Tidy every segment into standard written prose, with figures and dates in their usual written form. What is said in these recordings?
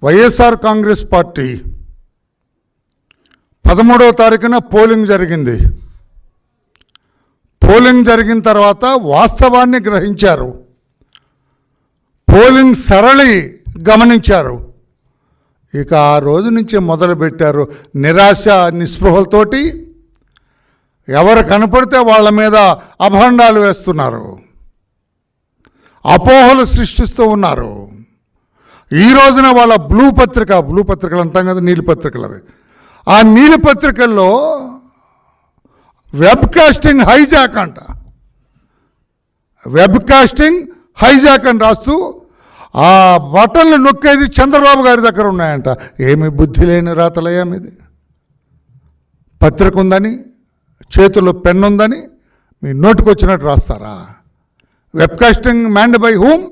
YSR Congress party 13వ తారీఖున polling జరిగింది. Polling జరిగిన తర్వాత వాస్తవాన్ని గ్రహించారు. పోలింగ్ సరళి గమనించారు. ఇక ఆ రోజు నుంచి మొదలుపెట్టారు నిరాశ నిస్పృహలతోటి ఎవరు కనపడితే వాళ్ళ మీద అభాండాలు వేస్తున్నారు, అపోహలు సృష్టిస్తూ ఉన్నారు. ఈ రోజున వాళ్ళ బ్లూ పత్రికలు అంటాం కదా, నీలి పత్రికలు, అవి ఆ నీలి పత్రికల్లో వెబ్కాస్టింగ్ హైజాక్ అంట, వెబ్కాస్టింగ్ హైజాక్ అని రాస్తూ ఆ బటన్లు నొక్కేది చంద్రబాబు గారి దగ్గర ఉన్నాయంట. ఏమి బుద్ధి లేని రాతలయ్యా మీది. పత్రిక ఉందని, చేతుల్లో పెన్ ఉందని మీ నోటికి వచ్చినట్టు రాస్తారా? Webcasting manned by whom?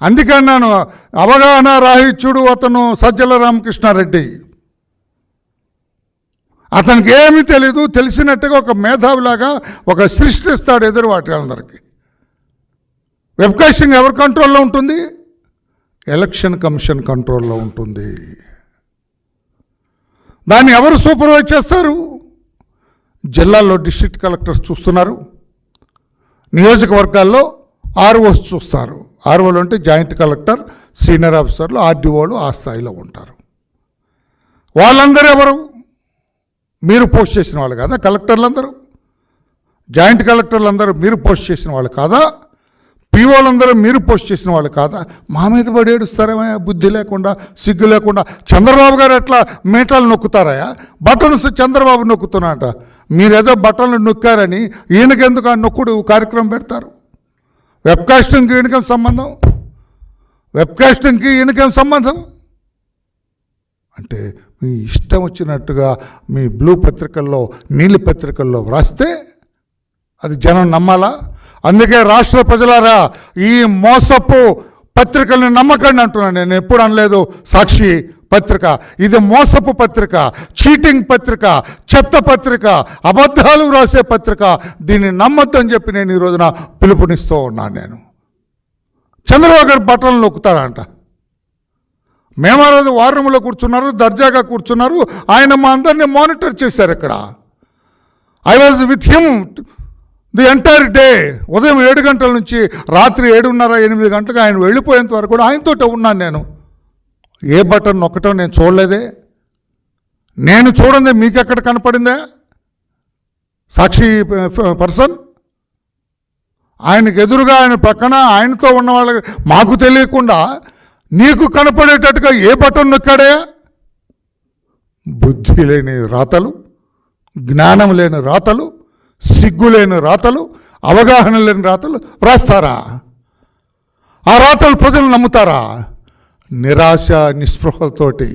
అందుకన్నాను అవగాహన రాహిత్యుడు అతను సజ్జల రామకృష్ణారెడ్డి. అతనికి ఏమీ తెలీదు, తెలిసినట్టుగా ఒక మేధావిలాగా ఒక సృష్టిస్తాడు ఎదురు వాటి అందరికీ. వెబ్కాస్టింగ్ ఎవరి కంట్రోల్లో ఉంటుంది? ఎలక్షన్ కమిషన్ కంట్రోల్లో ఉంటుంది. దాన్ని ఎవరు సూపర్వైజ్ చేస్తారు? జిల్లాల్లో డిస్ట్రిక్ట్ కలెక్టర్స్ చూస్తున్నారు, నియోజకవర్గాల్లో ఆర్ఓస్ చూస్తారు. ఆర్ఓలు అంటే జాయింట్ కలెక్టర్, సీనియర్ ఆఫీసర్లు, ఆర్డీఓలు ఆ స్థాయిలో ఉంటారు. వాళ్ళందరూ ఎవరు? మీరు పోస్ట్ చేసిన వాళ్ళు కాదా? కలెక్టర్లందరూ, జాయింట్ కలెక్టర్లందరూ మీరు పోస్ట్ చేసిన వాళ్ళు కాదా? పీఓలందరూ మీరు పోస్ట్ చేసిన వాళ్ళు కాదా? మా మీద పడి ఏడుస్తారేమయ్యా బుద్ధి లేకుండా, సిగ్గు లేకుండా. చంద్రబాబు గారు ఎట్లా మీటాలు నొక్కుతారయ్యా? బటన్స్ చంద్రబాబు నొక్కుతున్నాట. మీరేదో బటన్లు నొక్కారని ఈయనకెందుకు ఆ నొక్కుడు కార్యక్రమం పెడతారు? వెబ్కాస్టింగ్కి ఈయనకేం సంబంధం? వెబ్కాస్టింగ్కి ఈయనకేం సంబంధం? అంటే మీ ఇష్టం వచ్చినట్టుగా మీ బ్లూ పత్రికల్లో, నీలి పత్రికల్లో వ్రాస్తే అది జనం నమ్మాలా? అందుకే రాష్ట్ర ప్రజలారా, ఈ మోసపు పత్రికల్ని నమ్మకండి అంటున్నాను. నేను ఎప్పుడు అనలేదు సాక్షి పత్రిక ఇది మోసపు పత్రిక, చీటింగ్ పత్రిక, చెత్త పత్రిక, అబద్ధాలు రాసే పత్రిక, దీన్ని నమ్మొద్దని చెప్పి నేను ఈ రోజున పిలుపునిస్తూ ఉన్నాను. నేను చంద్రబాబు గారు బట్టలు నొక్కుతారంట. మేము ఆ రోజు వార్ రూమ్లో కూర్చున్నారు, దర్జాగా కూర్చున్నారు. ఆయన మా అందరినీ మానిటర్ చేశారు. ఇక్కడ I was with him the entire day. ఉదయం 7 గంటల నుంచి రాత్రి 7:30, 8 గంటలకు ఆయన వెళ్ళిపోయేంత వరకు కూడా ఆయనతో ఉన్నాను నేను. ఏ బటన్ నొక్కటం నేను చూడలేదే. నేను చూడండి మీకు ఎక్కడ కనపడిందే? సాక్షి పర్సన్ ఆయనకు ఎదురుగా, ఆయన పక్కన, ఆయనతో ఉన్న వాళ్ళకి మాకు తెలియకుండా నీకు కనపడేటట్టుగా ఏ బటన్ నొక్కాడే? బుద్ధి లేని రాతలు, జ్ఞానం లేని రాతలు, సిగ్గు లేని రాతలు, అవగాహన లేని రాతలు రాస్తారా? ఆ రాతలు ప్రజలు నమ్ముతారా? నిరాశ నిస్పృహలతోటి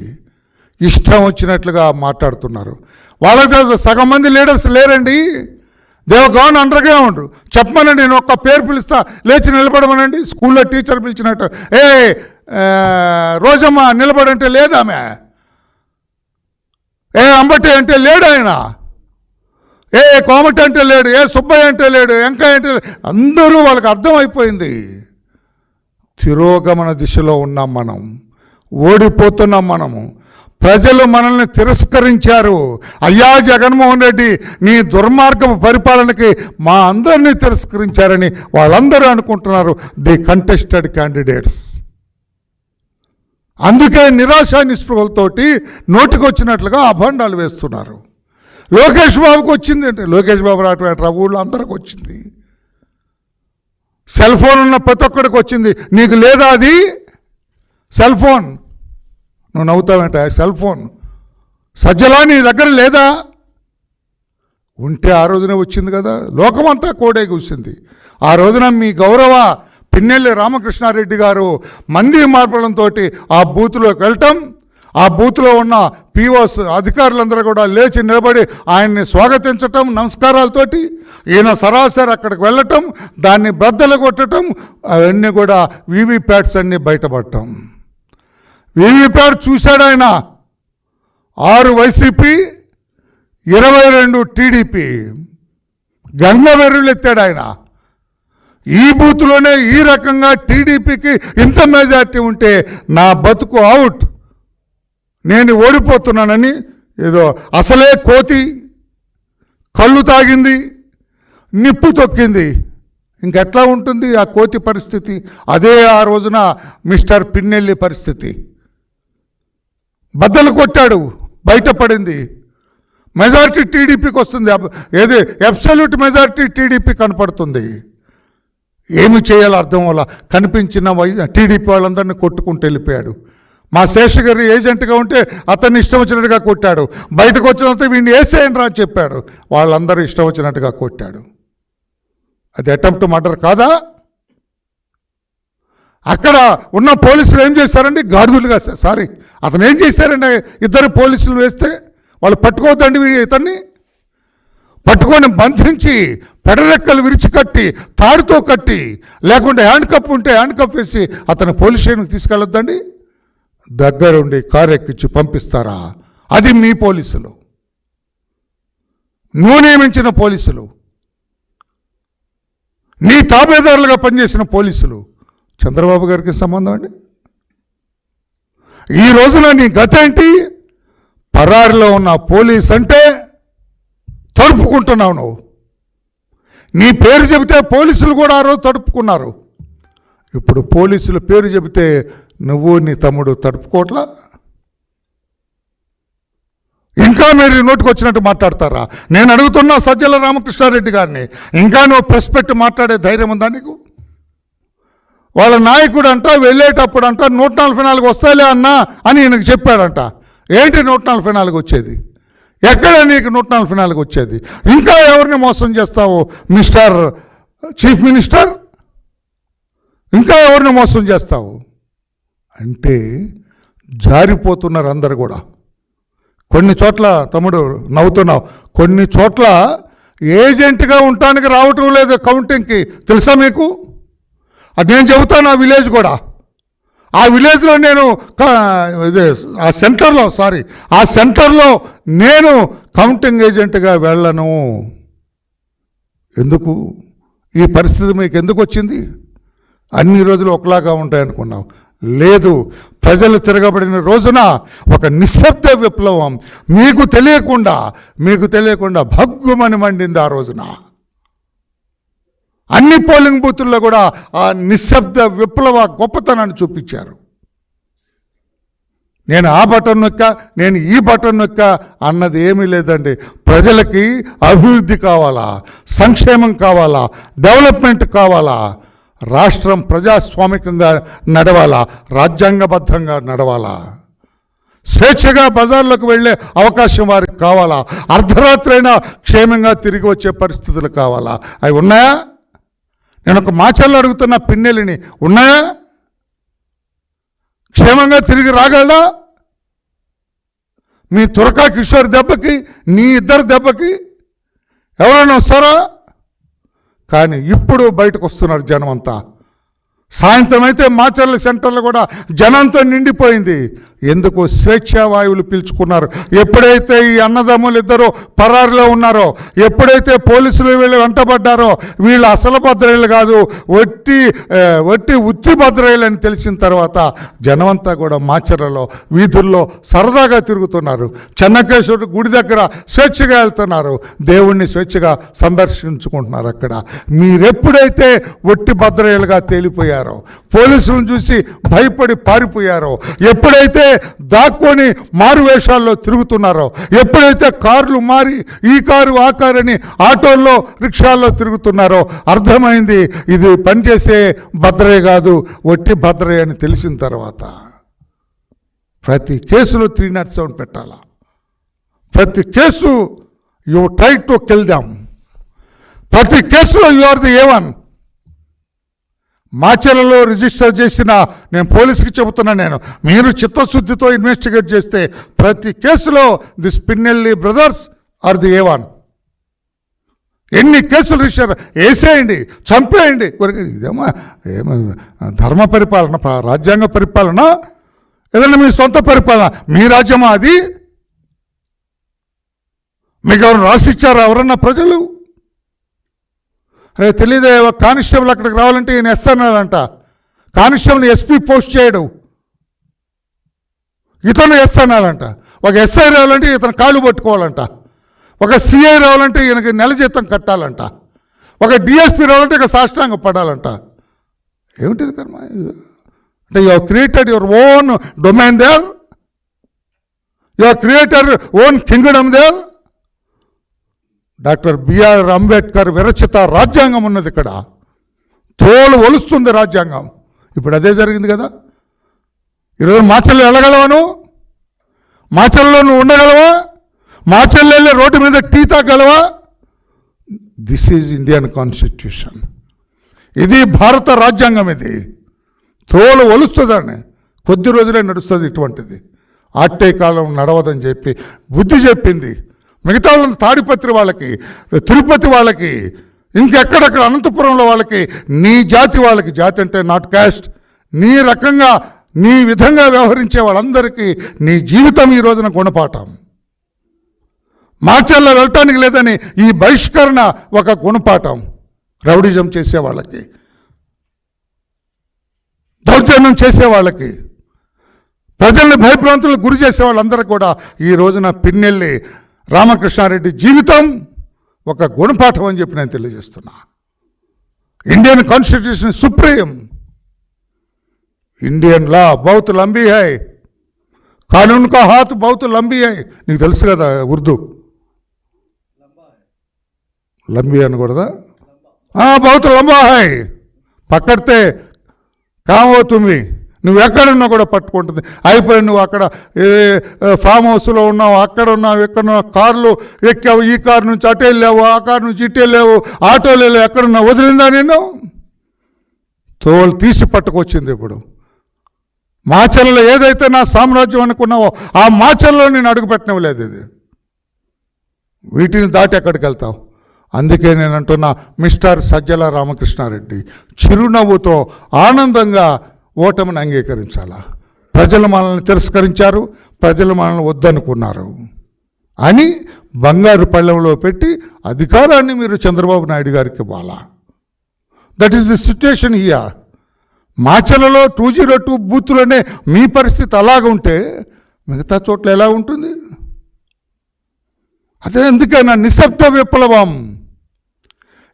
ఇష్టం వచ్చినట్లుగా మాట్లాడుతున్నారు. వాళ్ళకి సగం మంది లీడర్స్ లేరండి. They've gone underground. చెప్పమనండి, నేను ఒక్క పేరు పిలుస్తా, లేచి నిలబడమనండి. స్కూల్లో టీచర్ పిలిచినట్టు, రోజమ్మ నిలబడంటే లేదామె, అంబటి అంటే లేడు ఆయన, కోమటి అంటే లేడు, సుబ్బయ్య అంటే లేడు, వెంకయ్య అంటే లేడు. అందరూ వాళ్ళకి అర్థమైపోయింది. తిరోగమన దిశలో ఉన్నాం మనం, ఓడిపోతున్నాం మనము. ప్రజలు మనల్ని తిరస్కరించారు. అయ్యా జగన్మోహన్ రెడ్డి, నీ దుర్మార్గపు పరిపాలనకి మా అందరినీ తిరస్కరించారని వాళ్ళందరూ అనుకుంటున్నారు, ది కంటెస్టెడ్ క్యాండిడేట్స్. అందుకే నిరాశ నిస్పృహలతోటి నోటికొచ్చినట్లుగా అభండాలు వేస్తున్నారు. లోకేష్ బాబుకి వచ్చింది అంటే, లోకేష్ బాబు రావటం ఊళ్ళో అందరికి వచ్చింది. సెల్ ఫోన్ ఉన్న ప్రతి ఒక్కడికి వచ్చింది. నీకు లేదా అది సెల్ ఫోన్? నువ్వు నవ్వుతావేంట? సెల్ ఫోన్ సజ్జలా నీ దగ్గర లేదా? ఉంటే ఆ రోజునే వచ్చింది కదా. లోకమంతా కోడే కూసింది ఆ రోజున. మీ గౌరవ పిన్నెల్లి రామకృష్ణారెడ్డి గారు మంది మార్పడంతో ఆ బూత్లోకి వెళ్ళటం, ఆ బూత్లో ఉన్న పీఓస్ అధికారులందరూ కూడా లేచి నిలబడి ఆయన్ని స్వాగతించటం నమస్కారాలతోటి. ఈయన సరాసరి అక్కడికి వెళ్ళటం, దాన్ని బద్దలు కొట్టడం, అవన్నీ కూడా వీవీప్యాట్స్ అన్నీ బయటపడటం. వీవీప్యాట్ చూశాడు ఆయన. 6 వైసీపీ, 22 టీడీపీ. గంగవెర్రులు ఎత్తాడు ఆయన. ఈ బూత్లోనే ఈ రకంగా టీడీపీకి ఇంత మెజార్టీ ఉంటే నా బతుకు అవుట్, నేను ఓడిపోతున్నానని ఏదో అసలే కోతి కళ్ళు తాగింది, నిప్పు తొక్కింది, ఇంకెట్లా ఉంటుంది ఆ కోతి పరిస్థితి? అదే ఆ రోజున మిస్టర్ పిన్నెల్లి పరిస్థితి. బద్దలు కొట్టాడు, బయటపడింది, మెజారిటీ టీడీపీకి వస్తుంది. ఏది అబ్సల్యూట్ మెజారిటీ టీడీపీ కనపడుతుంది. ఏమి చేయాలో అర్థం వల్ల కనిపించిన టీడీపీ వాళ్ళందరినీ కొట్టుకుంటూ వెళ్ళిపోయాడు. మా శేషగిరి ఏజెంట్గా ఉంటే అతన్ని ఇష్టం వచ్చినట్టుగా కొట్టాడు. బయటకు వచ్చినంత వీడిని వేసేయండి రా అని చెప్పాడు. వాళ్ళందరూ ఇష్టం వచ్చినట్టుగా కొట్టాడు. అది అటెంప్ట్ మర్డర్ కాదా? అక్కడ ఉన్న పోలీసులు ఏం చేశారండి? గాడిదలుగా, సారీ, అతను ఏం చేశారండి? ఇద్దరు పోలీసులు వేస్తే వాళ్ళు పట్టుకోవద్దండి ఇతన్ని, పట్టుకొని బంధించి పెడరెక్కలు విరిచి కట్టి తాడుతో కట్టి, లేకుంటే హ్యాండ్ కప్ ఉంటే హ్యాండ్ కప్ వేసి అతను పోలీస్ స్టేషన్కి తీసుకెళ్ళొద్దండి. దగ్గరుండి కారు ఎక్కించి పంపిస్తారా? అది మీ పోలీసులు, నువ్వు నియమించిన పోలీసులు, నీ తాబేదారులుగా పనిచేసిన పోలీసులు. చంద్రబాబు గారికి సంబంధం అండి? ఈ రోజున నీ గత ఏంటి? పరారిలో ఉన్న పోలీస్ అంటే తడుపుకుంటున్నావు నువ్వు. నీ పేరు చెబితే పోలీసులు కూడా ఆ రోజు తడుపుకున్నారు. ఇప్పుడు పోలీసుల పేరు చెబితే నువ్వు నీ తమ్ముడు తడుపుకోవట్లా? ఇంకా మీరు నోటికి వచ్చినట్టు మాట్లాడతారా? నేను అడుగుతున్నా సజ్జల రామకృష్ణారెడ్డి గారిని, ఇంకా నువ్వు ప్రెస్ పెట్టి మాట్లాడే ధైర్యం ఉందా నీకు? వాళ్ళ నాయకుడు అంట వెళ్ళేటప్పుడు అంట 144 వస్తాయిలే అన్నా అని ఈయనకు చెప్పాడంట. ఏంటి 144 వచ్చేది? ఎక్కడ నీకు 144 వచ్చేది? ఇంకా ఎవరిని మోసం చేస్తావు మిస్టర్ చీఫ్ మినిస్టర్? ఇంకా ఎవరిని మోసం చేస్తావు అంటే జారిపోతున్నారు అందరు కూడా. కొన్ని చోట్ల తమ్ముడు నవ్వుతున్నావు, కొన్ని చోట్ల ఏజెంట్గా ఉండటానికి రావటం లేదు కౌంటింగ్కి, తెలుసా మీకు? అది నేను చెబుతాను. ఆ విలేజ్ కూడా, ఆ విలేజ్లో నేను ఆ సెంటర్లో నేను కౌంటింగ్ ఏజెంట్గా వెళ్ళను. ఎందుకు? ఈ పరిస్థితి మీకు ఎందుకు వచ్చింది? అన్ని రోజులు ఒకలాగా ఉంటాయనుకున్నావు. లేదు, ప్రజలు తిరగబడిన రోజున ఒక నిశ్శబ్ద విప్లవం మీకు తెలియకుండా భగ్గుమని మండింది. ఆ రోజున అన్ని పోలింగ్ బూతుల్లో కూడా ఆ నిశ్శబ్ద విప్లవ గొప్పతనాన్ని చూపించారు. నేను ఆ బటన్ నొక్కా, నేను ఈ బటన్ నొక్కా అన్నది ఏమీ లేదండి. ప్రజలకి అభివృద్ధి కావాలా, సంక్షేమం కావాలా, డెవలప్మెంట్ కావాలా, రాష్ట్రం ప్రజాస్వామికంగా నడవాలా, రాజ్యాంగబద్ధంగా నడవాలా, స్వేచ్ఛగా బజార్లకు వెళ్ళే అవకాశం వారికి కావాలా, అర్ధరాత్రి అయినా క్షేమంగా తిరిగి వచ్చే పరిస్థితులు కావాలా. అవి ఉన్నాయా? నేను ఒక మాచర్లు అడుగుతున్న పిన్నెలిని, ఉన్నాయా? క్షేమంగా తిరిగి రాగలడా? మీ తురకా కిషోర్ దెబ్బకి, నీ ఇద్దరు దెబ్బకి ఎవరైనా వస్తారా? కానీ ఇప్పుడు బయటకు వస్తున్నారు జనం అంతా. సాయంత్రం అయితే మాచర్ల సెంటర్లో కూడా జనంతో నిండిపోయింది. ఎందుకు? స్వేచ్ఛావాయువులు పీల్చుకున్నారు. ఎప్పుడైతే ఈ అన్నదమ్ములు ఇద్దరు పరారులో ఉన్నారో, ఎప్పుడైతే పోలీసులు వీళ్ళు వెంటబడ్డారో, వీళ్ళు అసలు భద్రయ్యలు కాదు, ఉత్తి భద్రయ్యలు అని తెలిసిన తర్వాత జనమంతా కూడా మాచర్లలో వీధుల్లో సరదాగా తిరుగుతున్నారు. చెన్నకేశ్వరుడు గుడి దగ్గర స్వేచ్ఛగా వెళ్తున్నారు, దేవుణ్ణి స్వేచ్ఛగా సందర్శించుకుంటున్నారు. అక్కడ మీరెప్పుడైతే ఒట్టి భద్రయ్యలుగా తేలిపోయారో, పోలీసులను చూసి భయపడి పారిపోయారో, ఎప్పుడైతే దాక్కొని మారు వేషాల్లో తిరుగుతున్నారో, ఎప్పుడైతే కార్లు మారి ఈ కారు ఆ కారు అని ఆటోల్లో రిక్షాల్లో తిరుగుతున్నారో అర్థమైంది ఇది పనిచేసే భద్రయ్య కాదు, ఒట్టి భద్రయ్య అని తెలిసిన తర్వాత ప్రతి కేసులో 307 పెట్టాలా. ప్రతి case you try to kill them. ప్రతి కేసులో యు ఆర్ ది A1. మాచర్లలో రిజిస్టర్ చేసిన, నేను పోలీసుకి చెబుతున్నాను, మీరు చిత్తశుద్ధితో ఇన్వెస్టిగేట్ చేస్తే ప్రతి కేసులో this Pinnelli brothers are the A1. ఎన్ని కేసులు రిజిస్టర్ వేసేయండి, చంపేయండి. ఇదేమో ధర్మ పరిపాలన, రాజ్యాంగ పరిపాలన, ఏదన్నా మీ సొంత పరిపాలన? మీ రాజ్యమా అది? మీకు ఎవరు రాసిచ్చారా? ఎవరన్నా ప్రజలు అరే తెలియదే, ఒక కానిస్టేబుల్ అక్కడికి రావాలంటే ఈయన ఎస్ అన్నాడంట. కానిస్టేబుల్ ఎస్పీ పోస్ట్ చేయడు, ఇతను ఎస్ అనాలంట. ఒక ఎస్ఐ రావాలంటే ఇతను కాళ్ళు పట్టుకోవాలంట. ఒక సిఐ రావాలంటే ఈయనకి నెల జీతం కట్టాలంట. ఒక డిఎస్పీ రావాలంటే ఇక సాష్టాంగ పడాలంట. ఏమిటిది కర్మ? అంటే you have created your own domain there, you have created own kingdom there. Doctor B R Ambedkar విరచిత రాజ్యాంగం ఉన్నది ఇక్కడ. తోలు ఒలుస్తుంది రాజ్యాంగం. ఇప్పుడు అదే జరిగింది కదా. ఈరోజు మాచల్లో వెళ్ళగలవను? మాచల్లో నువ్వు ఉండగలవా? మాచల్లో వెళ్ళి రోడ్డు మీద టీ తాగలవా? This is Indian constitution. ఇది భారత రాజ్యాంగం. ఇది తోలు ఒలుస్తుందని కొద్ది రోజులే నడుస్తుంది ఇటువంటిది. ఆట్టే కాలం నడవదని చెప్పి బుద్ధి చెప్పింది. మిగతా వాళ్ళని తాడిపత్రి వాళ్ళకి, తిరుపతి వాళ్ళకి, ఇంకెక్కడెక్కడ అనంతపురంలో వాళ్ళకి, నీ జాతి వాళ్ళకి, జాతి అంటే నాట్ క్యాస్ట్, నీ రకంగా నీ విధంగా వ్యవహరించే వాళ్ళందరికీ నీ జీవితం ఈ రోజున గుణపాఠం. మాచల్లో వెళ్ళటానికి లేదని ఈ బహిష్కరణ ఒక గుణపాఠం. రౌడిజం చేసే వాళ్ళకి, దౌర్జన్యం చేసే వాళ్ళకి, ప్రజల్ని భయభ్రాంతులకు గురి చేసే వాళ్ళందరూ కూడా ఈ రోజున పిన్నెల్లి రామకృష్ణారెడ్డి జీవితం ఒక గుణపాఠం అని చెప్పి నేను తెలియజేస్తున్నా. ఇండియన్ కాన్స్టిట్యూషన్ సుప్రీం, ఇండియన్ లా बहुत लंबी है, कानून का हाथ बहुत लंबी है. నీకు తెలుసు కదా ఉర్దూ. లంబీ అనకూడదా? बहुत लंबा है, పక్కడితే కామో తుమ్మి. నువ్వు ఎక్కడున్నా కూడా పట్టుకుంటుంది. అయిపోయి నువ్వు అక్కడ ఫామ్ హౌస్లో ఉన్నావు, అక్కడ ఉన్నావు, ఎక్కడున్నావు, కార్లు ఎక్కావు, ఈ కారు నుంచి అటు వెళ్ళావు, ఆ కారు నుంచి ఇటు వెళ్ళావు, ఆటోలు వెళ్ళావు, ఎక్కడున్నావు, వదిలిందా నేను? తోలు తీసి పట్టుకొచ్చింది. ఇప్పుడు మాచల్లో ఏదైతే నా సామ్రాజ్యం అనుకున్నావో ఆ మాచల్లో నేను అడుగు పెట్టనివ్వలేదు. ఇది వీటిని దాటి ఎక్కడికి వెళ్తావు? అందుకే నేను అంటున్నా, మిస్టర్ సజ్జల రామకృష్ణారెడ్డి చిరునవ్వుతో ఆనందంగా ఓటమిని అంగీకరించాలా. ప్రజలు మనల్ని తిరస్కరించారు, ప్రజలు మనల్ని వద్దనుకున్నారు అని బంగారు పళ్ళెంలో పెట్టి అధికారాన్ని మీరు చంద్రబాబు నాయుడు గారికి ఇవ్వాలా. That is the situation here. మాచలలో 202 బూత్లోనే మీ పరిస్థితి అలాగ ఉంటే మిగతా చోట్ల ఎలా ఉంటుంది? అదే ఎందుకైనా నిశ్శబ్ద విప్లవం.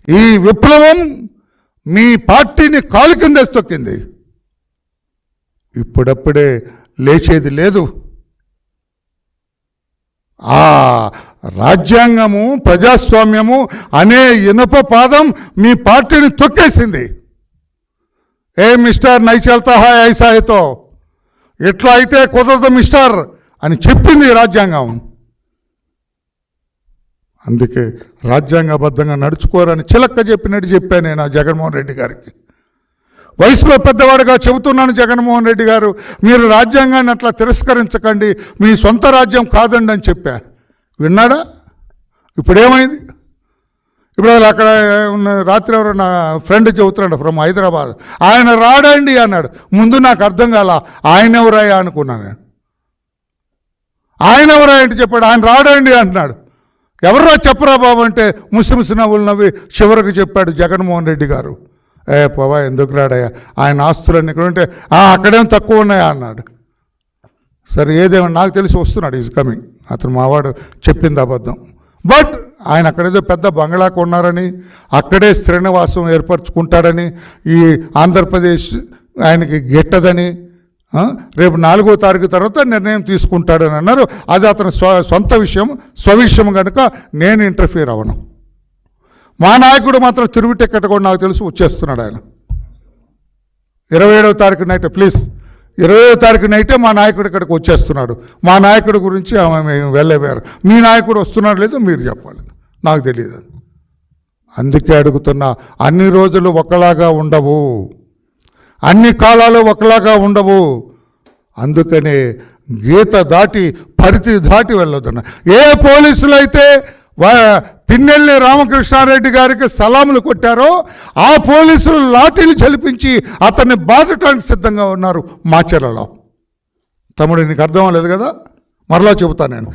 ఈ విప్లవం మీ పార్టీని కాలు కింద తొక్కింది. ఇప్పుడప్పుడే లేచేది లేదు. ఆ రాజ్యాంగము, ప్రజాస్వామ్యము అనే ఇనుప పాదం మీ పార్టీని తొక్కేసింది. ఏ మిస్టర్ నై చల్తా హై ఐసా హైతో, ఎట్లా అయితే కుదరదు మిస్టర్ అని చెప్పింది రాజ్యాంగం. అందుకే రాజ్యాంగబద్ధంగా నడుచుకోరని చిలక్క చెప్పినట్టు చెప్పాను నేను జగన్మోహన్ రెడ్డి గారికి. వయసులో పెద్దవాడుగా చెబుతున్నాను, జగన్మోహన్ రెడ్డి గారు మీరు రాజ్యాంగాన్ని అట్లా తిరస్కరించకండి, మీ సొంత రాజ్యం కాదండి అని చెప్పా. విన్నాడా? ఇప్పుడేమైంది? ఇప్పుడు అక్కడ ఉన్న రాత్రి ఎవరో నా ఫ్రెండ్ చెబుతున్నాడు ఫ్రమ్ హైదరాబాద్, ఆయన రాడండి అన్నాడు. ముందు నాకు అర్థం కాల, ఆయన ఎవరాయా అనుకున్నాను. ఆయన ఎవరా అంటే చెప్పాడు, ఆయన రాడండి అంటున్నాడు. ఎవరా చెప్పరా బాబు అంటే ముసిముసి నవ్వులు నవ్వి చివరికి చెప్పాడు జగన్మోహన్ రెడ్డి గారు, పోవా ఎందుకు రాడయ్యా, ఆయన ఆస్తులన్నీ ఇక్కడ ఉంటే అక్కడేం తక్కువ ఉన్నాయా అన్నాడు. సరే ఏదేమో నాకు తెలిసి వస్తున్నాడు, ఈజ్ కమింగ్. అతను మావాడు చెప్పింది అబద్ధం. బట్ ఆయన అక్కడేదో పెద్ద బంగ్లా కొన్నారని, అక్కడే శ్రీనివాసం ఏర్పరచుకుంటాడని, ఈ ఆంధ్రప్రదేశ్ ఆయనకి గిట్టదని, రేపు 4వ తారీఖు తర్వాత నిర్ణయం తీసుకుంటాడని అన్నారు. అది అతని సొంత విషయం, స్వవిషయం కనుక నేను ఇంటర్ఫియర్ అవ్వను. మా నాయకుడు మాత్రం తిరుగు టికెట్ కూడా నాకు తెలిసి వచ్చేస్తున్నాడు. ఆయన 27వ తారీఖు నైట్, ప్లీజ్ 20వ తారీఖు నైటే మా నాయకుడు ఇక్కడికి వచ్చేస్తున్నాడు. మా నాయకుడి గురించి మేము వెళ్ళేవారు. మీ నాయకుడు వస్తున్నాడు లేదో మీరు చెప్పాలి, నాకు తెలియదు. అందుకే అడుగుతున్నా, అన్ని రోజులు ఒకలాగా ఉండవు, అన్ని కాలాలు ఒకలాగా ఉండవు. అందుకనే గీత దాటి పరిధి దాటి వెళ్ళొద్దన్న. ఏ పోలీసులు అయితే పిన్నెల్లి రామకృష్ణారెడ్డి గారికి సలాములు కొట్టారో ఆ పోలీసులు లాఠీలు చలిపించి అతన్ని బాధటానికి సిద్ధంగా ఉన్నారు మాచర్లలో. తమ్ముడు నీకు అర్థం లేదు కదా, మరలా చెబుతాను నేను.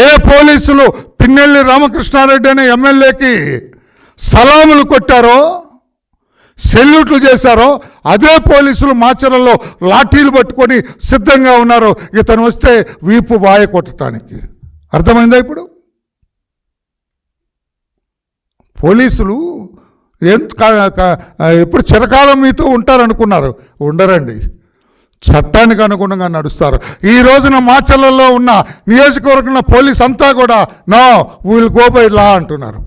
ఏ పోలీసులు పిన్నెల్లి రామకృష్ణారెడ్డి అనే ఎమ్మెల్యేకి సలాములు కొట్టారో, సెల్యూట్లు చేశారో, అదే పోలీసులు మాచర్లలో లాఠీలు పట్టుకొని సిద్ధంగా ఉన్నారు ఇతను వస్తే వీపు వాయ కొట్టడానికి. అర్థమైందా? ఇప్పుడు పోలీసులు ఎప్పుడు చిరకాలం మీతో ఉంటారనుకున్నారు, ఉండరండి. చట్టానికి అనుగుణంగా నడుస్తారు. ఈ రోజున మాచర్లలో ఉన్న నియోజకవర్గంలో పోలీస్ అంతా కూడా no will go by law అంటున్నారు,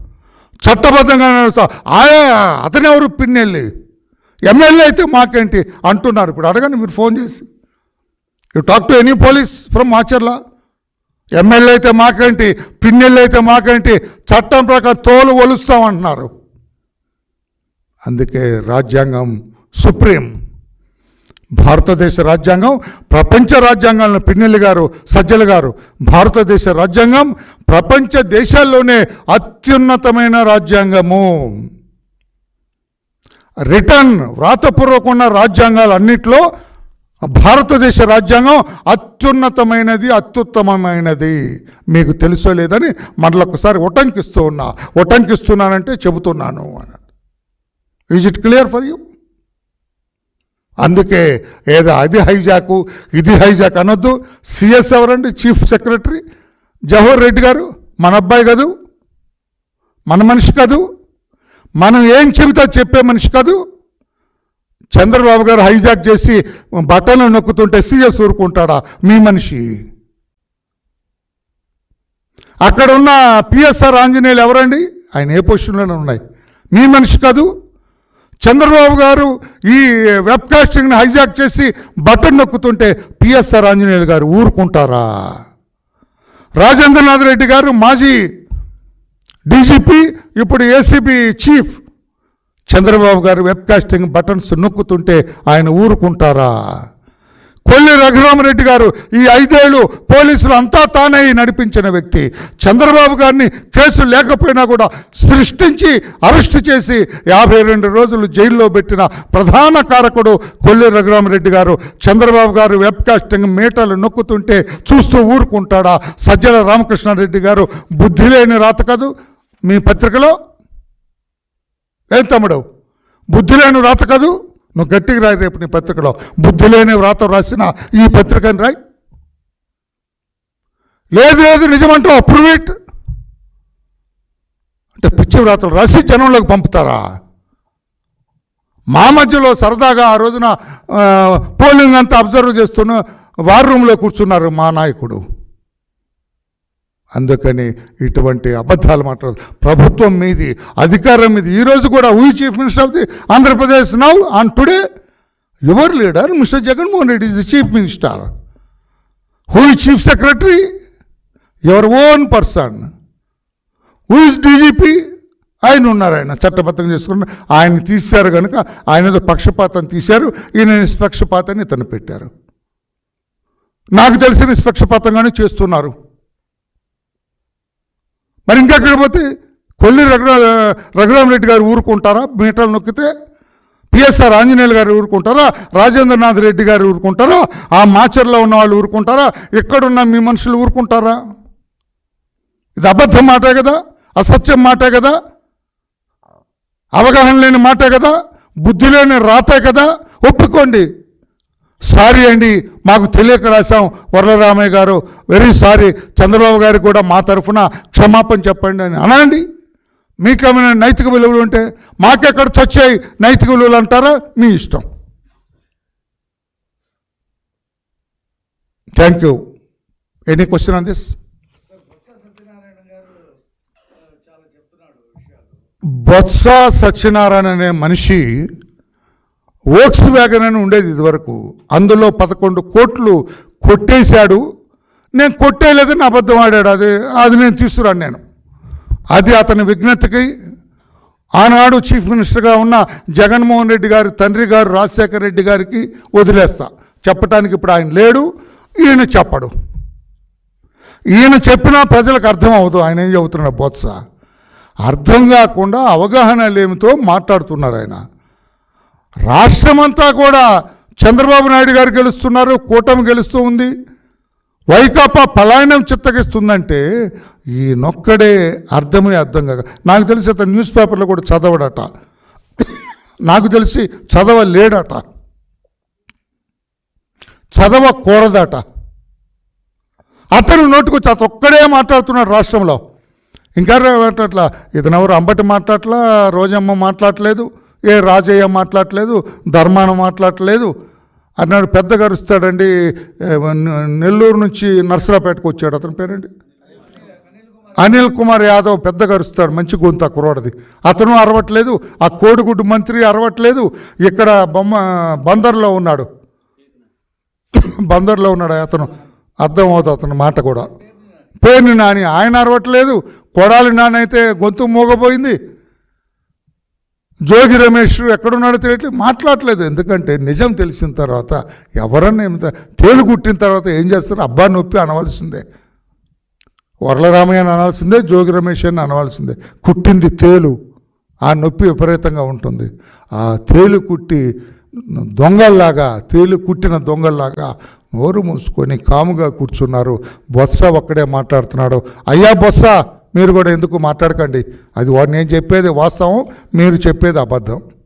చట్టబద్ధంగా నడుస్తారు. అతనెవరు పిన్నెల్లి, ఎమ్మెల్యే అయితే మాకేంటి అంటున్నారు. ఇప్పుడు అడగండి మీరు ఫోన్ చేసి, you talk to any police from Macherla. MLA అయితే మాకేంటి, పిన్నెల్లి అయితే మాకేంటి, చట్టం ప్రకారం తోలు ఒలుస్తామంటున్నారు. అందుకే రాజ్యాంగం సుప్రీం. భారతదేశ రాజ్యాంగం ప్రపంచ రాజ్యాంగాలను పిన్నెల్లి గారు, సజ్జల గారు, భారతదేశ రాజ్యాంగం ప్రపంచ దేశాల్లోనే అత్యున్నతమైన రాజ్యాంగము. రిటర్న్ వ్రాతపూర్వకున్న రాజ్యాంగాలన్నింటిలో భారతదేశ రాజ్యాంగం అత్యున్నతమైనది, అత్యుత్తమమైనది. మీకు తెలుసో లేదని మరొకసారి ఉటంకిస్తున్నానంటే చెబుతున్నాను అని. Is it clear for you? అందుకే ఏదో అది హైజాకు ఇది హైజాక్ అనొద్దు. సిఎస్ ఎవరండి? చీఫ్ సెక్రటరీ జవహర్ రెడ్డి గారు. మన అబ్బాయి కాదు, మన మనిషి కాదు, మనం ఏం చెబితే చెప్పే మనిషి కాదు. చంద్రబాబు గారు హైజాక్ చేసి బట్టలు నొక్కుతుంటే సిఎస్ ఊరుకుంటాడా? మీ మనిషి. అక్కడ ఉన్న పిఎస్ఆర్ ఆంజనేయులు ఎవరండి? ఆయన ఏ పొజిషన్లోనే ఉన్నాయి, మీ మనిషి కాదు. చంద్రబాబు గారు ఈ వెబ్కాస్టింగ్ని హైజాక్ చేసి బటన్ నొక్కుతుంటే పిఎస్ఆర్ ఆంజనేయులు గారు ఊరుకుంటారా? రాజేంద్రనాథ్ రెడ్డి గారు మాజీ డీజీపీ, ఇప్పుడు ఏసీబీ చీఫ్. చంద్రబాబు గారు వెబ్కాస్టింగ్ బటన్స్ నొక్కుతుంటే ఆయన ఊరుకుంటారా? కొల్లి రఘురామరెడ్డి గారు ఈ 5 ఏళ్ళు పోలీసులు అంతా తానే నడిపించిన వ్యక్తి. చంద్రబాబు గారిని కేసు లేకపోయినా కూడా సృష్టించి అరెస్టు చేసి 52 రోజులు జైల్లో పెట్టిన ప్రధాన కారకుడు కొల్లి రఘురామరెడ్డి గారు. చంద్రబాబు గారు వెబ్కాస్టింగ్ మీటలు నొక్కుతుంటే చూస్తూ ఊరుకుంటాడా? సజ్జల రామకృష్ణారెడ్డి గారు బుద్ధి లేని రాత కాదు మీ పత్రికలో? ఏం తమ్ముడు, బుద్ధి లేని రాత కాదు? నువ్వు గట్టిగా రాయి రేపు నీ పత్రికలో, బుద్ధి లేని వ్రాత రాసిన ఈ పత్రికని రాయి. లేదు నిజమంటూ అప్రూవ్ ఇట్ అంటే పిచ్చి వ్రాతలు రాసి జనంలోకి పంపుతారా? మా మధ్యలో సరదాగా ఆ రోజున పోలింగ్ అంతా అబ్జర్వ్ చేస్తున్న వార్ రూమ్లో కూర్చున్నారు మా నాయకుడు. అందుకని ఇటువంటి అబద్ధాలు మాట్లాడదు. ప్రభుత్వం మీది, అధికారం మీది. ఈరోజు కూడా who chief minister of the Andhra Pradesh now on today? Your leader mister Jaganmohan Reddy is the chief minister. Who is chief secretary? Your own person. Who is DGP? ఆయన ఉన్నారు, ఆయన చట్టబద్ధంగా చేసుకున్నారు. ఆయన తీశారు కనుక ఆయన ఏదో పక్షపాతం తీశారు, ఈయన నిష్పక్షపాతాన్ని ఇతను పెట్టారు. నాకు తెలిసిన నిష్పక్షపాతంగానే చేస్తున్నారు. మరి ఇంకెక్కడ పోతే కొల్లి రఘురామరెడ్డి గారు ఊరుకుంటారా? మీటర్లు నొక్కితే పిఎస్ఆర్ ఆంజనేయులు గారు ఊరుకుంటారా? రాజేంద్రనాథ్ రెడ్డి గారు ఊరుకుంటారా? ఆ మాచర్లో ఉన్న వాళ్ళు ఊరుకుంటారా? ఎక్కడున్న మీ మనుషులు ఊరుకుంటారా? ఇది అబద్ధం మాటే కదా, అసత్యం మాటే కదా, అవగాహన లేని మాటే కదా, బుద్ధి లేని రాతే కదా. ఒప్పుకోండి. సారీ అండి, మాకు తెలియక రాశాం వరలరామయ్య గారు, వెరీ సారీ. చంద్రబాబు గారికి కూడా మా తరఫున క్షమాపణ చెప్పండి అని అనండి. మీకేమైనా నైతిక విలువలు ఉంటే, మాకెక్కడ చచ్చాయి నైతిక విలువలు అంటారా? మీ ఇష్టం. Thank you. Any question on this? Botsa Satyanarayana అనే మనిషి వోక్స్ వ్యాగన్ అని ఉండేది ఇదివరకు, అందులో 11 కోట్లు కొట్టేశాడు. నేను కొట్టేయలేదని అబద్ధం ఆడాడు. అది నేను తీసుకురాను. నేను అది అతని విజ్ఞతకి ఆనాడు చీఫ్ మినిస్టర్గా ఉన్న జగన్మోహన్ రెడ్డి గారి తండ్రి గారు రాజశేఖర రెడ్డి గారికి వదిలేస్తా. చెప్పడానికి ఇప్పుడు ఆయన లేడు, ఈయన చెప్పడు. ఈయన చెప్పినా ప్రజలకు అర్థం అవ్వదు. ఆయన ఏం చెబుతున్నాడు? బొత్స అర్థం కాకుండా అవగాహన లేమితో మాట్లాడుతున్నారు. ఆయన రాష్ట్రమంతా కూడా చంద్రబాబు నాయుడు గారు గెలుస్తున్నారు, కూటమి గెలుస్తూ ఉంది. వైకాపా పలాయనం చిత్తగిస్తుందంటే ఈ నొక్కడే అర్థమే అర్థం కాక, నాకు తెలిసి అతను న్యూస్ పేపర్లో కూడా చదవడట, నాకు తెలిసి చదవలేడట, చదవకూడదట. అతను నోటుకొచ్చి అతను ఒక్కడే మాట్లాడుతున్నాడు రాష్ట్రంలో. ఇంకా మాట్లాడట్లా, ఇతనెవరు అంబటి మాట్లాడట్లా, రోజమ్మ మాట్లాడట్లేదు, ఏ రాజయ్య మాట్లాడట్లేదు, ధర్మాన మాట్లాడట్లేదు అన్నాడు. పెద్దగా అరుస్తాడండి, నెల్లూరు నుంచి నర్సరాపేటకు వచ్చాడు, అతని పేరండి అనిల్ కుమార్ యాదవ్, పెద్దగా అరుస్తాడు, మంచి గొంతు ఆ కుర్రాడిది. అతను అరవట్లేదు, ఆ కోడిగుడ్డు మంత్రి అరవట్లేదు. ఇక్కడ బందర్లో ఉన్నాడు, అతను అర్థమవుతుంది అతని మాట కూడా. పేర్ని నాని ఆయన అరవట్లేదు, కొడాలి నాని అయితే గొంతు మోగపోయింది. జోగి రమేష్ ఎక్కడున్నాడో తెలియట్లేదు, మాట్లాడలేదు. ఎందుకంటే నిజం తెలిసిన తర్వాత ఎవరన్నా తేలు కుట్టిన తర్వాత ఏం చేస్తారు, అబ్బా నొప్పి అనవలసిందే, వరలరామయ్య అని అనాల్సిందే, జోగి రమేష్ అని అనవలసిందే. కుట్టింది తేలు, ఆ నొప్పి విపరీతంగా ఉంటుంది. ఆ తేలు కుట్టి దొంగల్లాగా, తేలు కుట్టిన దొంగల్లాగా నోరు మూసుకొని కాముగా కూర్చున్నారు. బొత్స ఒక్కడే మాట్లాడుతున్నాడు. అయ్యా బొత్స, మీరు కూడా ఎందుకు మాట్లాడకండి, అది నేను చెప్పేది వాస్తవం, మీరు చెప్పేది అబద్ధం.